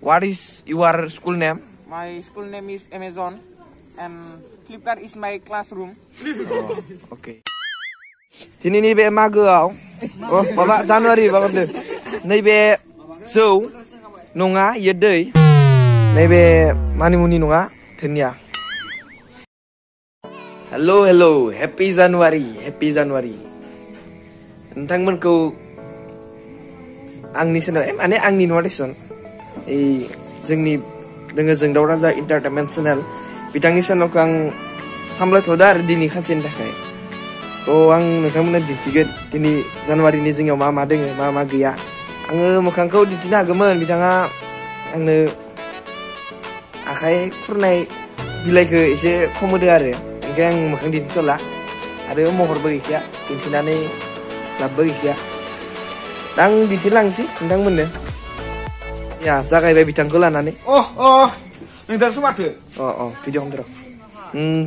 What is your school name? My school name is Amazon, and Flipkart is my classroom. Oh, okay. Ini be magoआव माबा जानुवारि बागदो नैबे जौ नङा इयो दै नैबे मानिमुनि नङा धनिया हेलो हैप्पी जानुवारि नोंथांमोनखौ आंनि चेनेल माने आंनि नङा देसन ए जोंनि दोङो जोंदाव राजा एन्टारटेनमेन्ट चेनेल बिथांनि चेनेलखौ आं सामलायथ'दो आरो दिनै खानसेनि थाखाय आं नोंथांमोननो दिन्थिगोन दिनै जानुवारिनि जोंनियाव मा दोङो मा गैया आङो मोखांखौ दिन्थिनो हागौमोन बिथाङा आंनो आखाइ खुरनाय बिलाइखौ एसे खम होदो आरो ओंखाय आं मोखां दिन्थिथ'ला आरो महरबो गैखाया दिन्थिनानै लाबबो गैखाया दा आं दिन्थिलांसै नोंथांमोननो या जागायबाय बिथांखौ लानानै नोंथांसो माथो भिडिअ खालामदो र'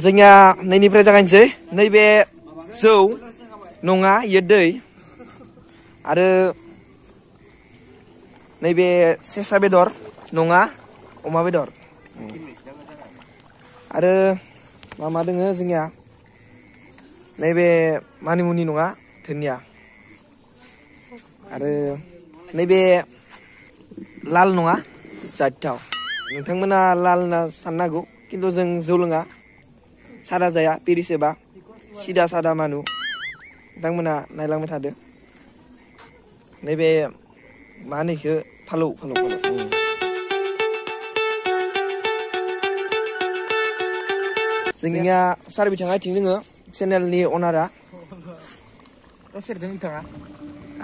जोंनिया नैनिफ्राय जागायनोसै नैबे जौ नङा इयो दै आरो नैबे सेसा बेदर नङा अमा बेदर आरो मा दोङो जोंनिया नैबे मानिमुनि नङा धनिया आरो नैबे लाल नङा जाथाव नोंथांमोना लाल ना साननो हागौ खिन्थु जों जौ लोङा सादा जाया पिरिस एबा सिदा सादा मानु नोंथांमोना नायलांबाय थादो नैबे मा होनो इखो फालौ जोंनिया सार बिथाङा इथिं दोङो चेनेलनि अनारा सोरदों बिथाङा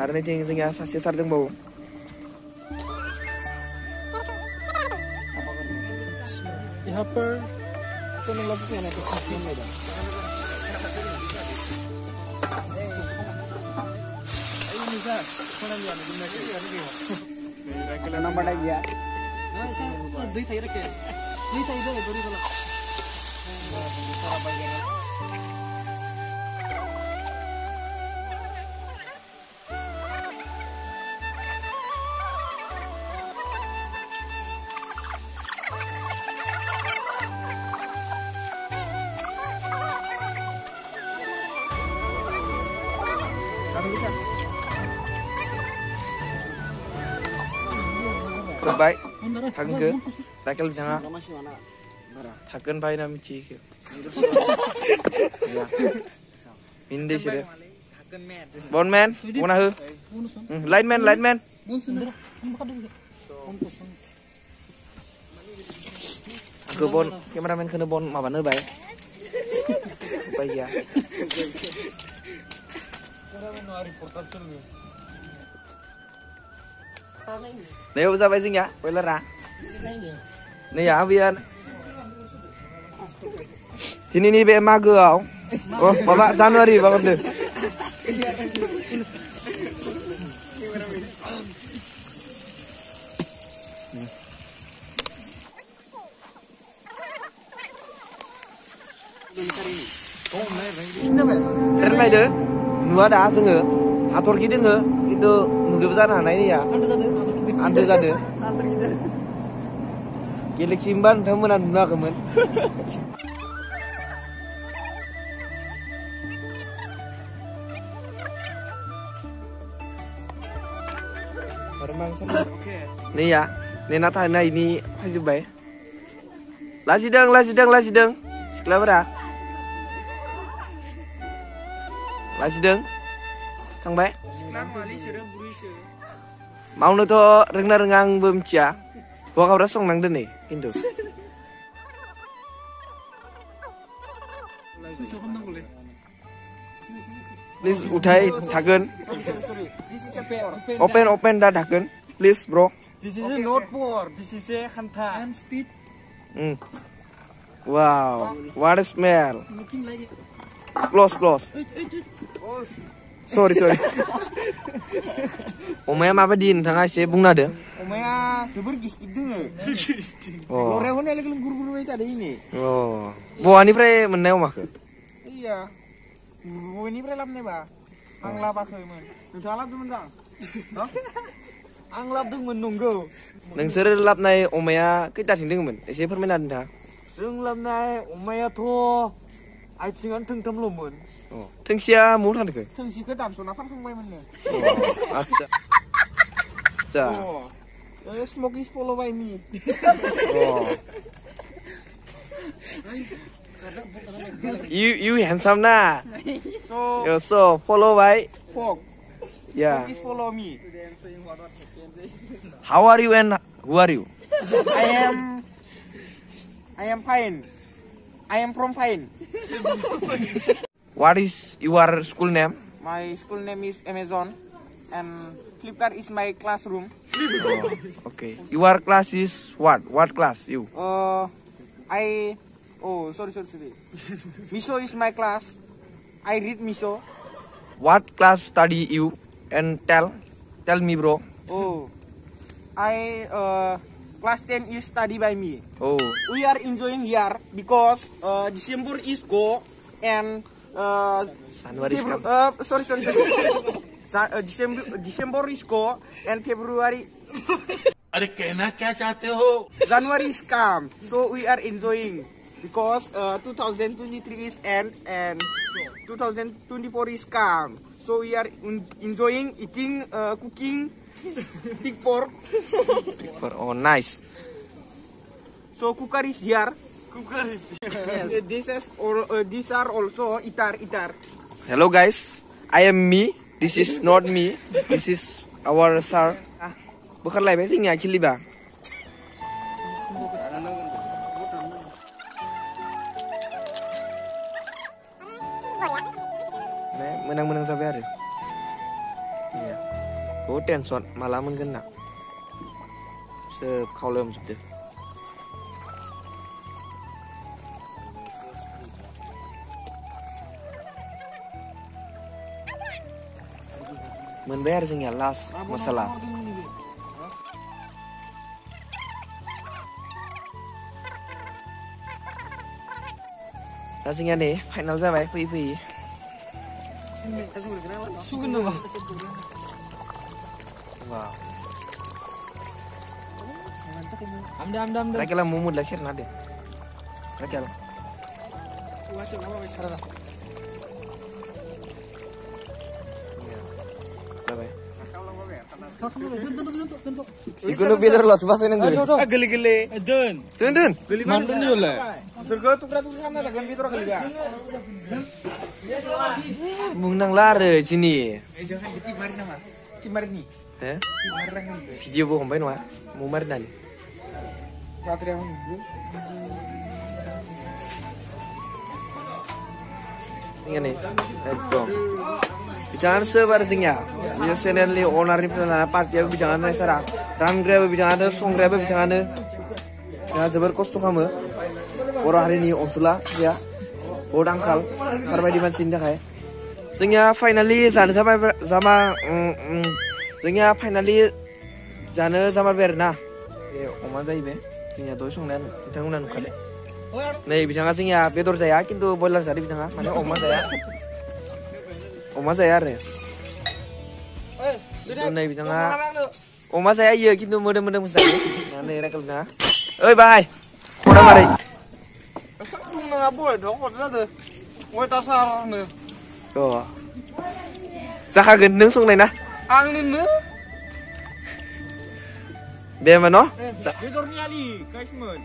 आरो नैथिं जोंनिया सासे सार दंबावो यहाँ पर चैनल कहना तो नंबर आ गया दुई थाई रखे दुई थाई दे बड़ी वाला Baik, tangke, takel bicara, taken bayi nama cik. Ya, ini sih. Bon man, mana hu? Light man. Aku bon, kameramen kena bon, apa nih bayi? Bayi ya. Nếu ra bây giờ nhá, quay lại ra. Này à, Vian. Thì ini be magoआव माबा जानुवारि बागदो Terlalu nuwa दा जोङो हाथरखि दोङो खिन्थु नुदोबो जानो हानाय नैया आन्दो जादो गेलेक्सि होनबा नोंथांमोना नुनो हागौमोन नैया नेना थानायनि फैजोब्बाय लाजिदों सिख्लाफोरा लाजिदों थांबाय मावनोथ' रोंना रोङा आंबो मिथिया हौवाफ्रा संनांदों नै खिन्थु प्लिज उठाय थागोन open दा थागोन प्लिज ब्र This is a not pour, this is a khanta and speed. Wow, what a smell. Close. Sorry. Omaya माबायदि नोंथाङा एसे बुंना होदो अमाया जोबोर गिस्टिक दोङो लरायाव होनाय लोगो गुरगुर बाय थादो इनि बहानिफ्राय मोननाय अमाखो इया बबेनिफ्राय लाबनायबा आं लाबाखैमोन नोंथाङा लाबदोंमोन दां Ang labdोंमोन नंगौ नोंसोर लाबनाय अमाया खैथाथिं दोङोमोन एसे फोरमायना होदो नोंथाङा जों लाबनाय अमायाथ' आथिङानो थोंथामल'मोन थोंसेया मौ थांदोखो थोंसेखौ दानस'ना फानखांबायमोननो आच्छा 자. Smoke is follow by me. You handsome na. So follow by. Fog. Yeah. Please follow me. How are you and who are you? I am fine. I am from fine. What is your school name? My school name is Amazon and Flipkart is my classroom. Okay. Your class is what? What class you? Sorry. Miso is my class. I read Miso. What class study you? And tell me, bro. Class 10 is study by me. We are enjoying here because December is go and January is come. Sorry. December is go and February. अरे कहना क्या चाहते हो? January is come, so we are enjoying because 2023 is end and 2024 is come. So we are enjoying eating, cooking pig pork. Oh, nice. So cooker is here. These are also itar. Hello guys, I am me. This is not me. This is our sir. Bekerlaibai sih nggak kili bang. Menang sampai hari. Iya. Oh tension malah mengena. Sekaulam sudah. Membayar sih nggak las masalah. Rasanya nih final sampai free. Sugun dong. Wow. Amda. Lagi lah mumud lah share nade. Lagi lah. Sampai. Ikuno biar los bahasa neng geli. Geli. Dun. Mantan dia lah. Surga tukar sana dengan fitur kali ya. Munang lare sini. Jangan dicimarin nama. Cimarin nih. Video boh komplain wah. Mau marinan. Baterai yang nunggu. Ini nih. Bicara sebar singnya. Dia senenli owner ni pernah party aku bicara nih sara. Ram grab bicara, song grab bicara. Ya sebar kosto kamu. Orang hari ini onsula ya. Orang kal. Sarbai di mana sinda kaya. Singnya finally sama singnya finally jana sama berna. Oma जाहैबाय जोंनिया दय संनाया बिथांमोना नुखादों नै बिथाङा जोंनिया बेदर जाया खिन्थु बयलार जादों बिथाङा माने अमा जाया आरो नै बिथाङा अमा जाया इयो खिन्थु मोदोम जायो नै रायखौ बिथाङा ओइ बाय खौरां मारै नङा बय दं हर जादों बय दासारनो जाखागोन नों संनाय ना आंनिनो दे होमबा न' बेदरनि आलि गाइसमोन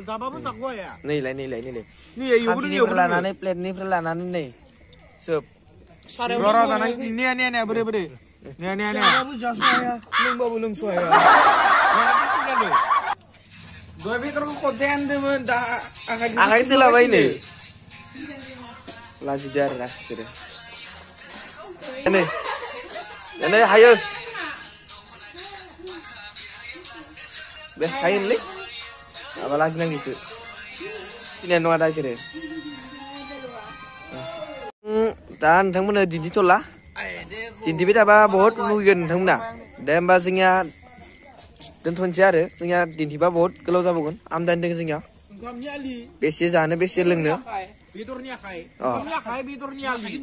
जाबाबो जागवा या नैलाय हान्सिनिफ्राय लानानै प्लेटनिफ्राय लानानै नै सोब सारायाव जानाय ने बोरै ने जाबाबो जास'हाया लोंबाबो लोंस'हाया दय बेदरखौ खनसे होनदोंमोन दा आखाइ सोलाबाय नै लाजिदो आरो ना बिसोरो नै हायो Beh, kain lik. Apa lagi nang gitu? Sini anu ada sini. Dan थांमोन दिन्थि थला. दिन्थिबाय थाबा बहुत लुगैगोन नोंथांमोना. दे होमबा जोंनिया दोनथ'नोसै आरो जोंनिया दिन्थिबा बहुत गोलाव जाबावगोन. आमदानि दङ जोंनिया. बेसे जानो बेसे लोंनो. बेदरनि आखाइ बेदरनि आलि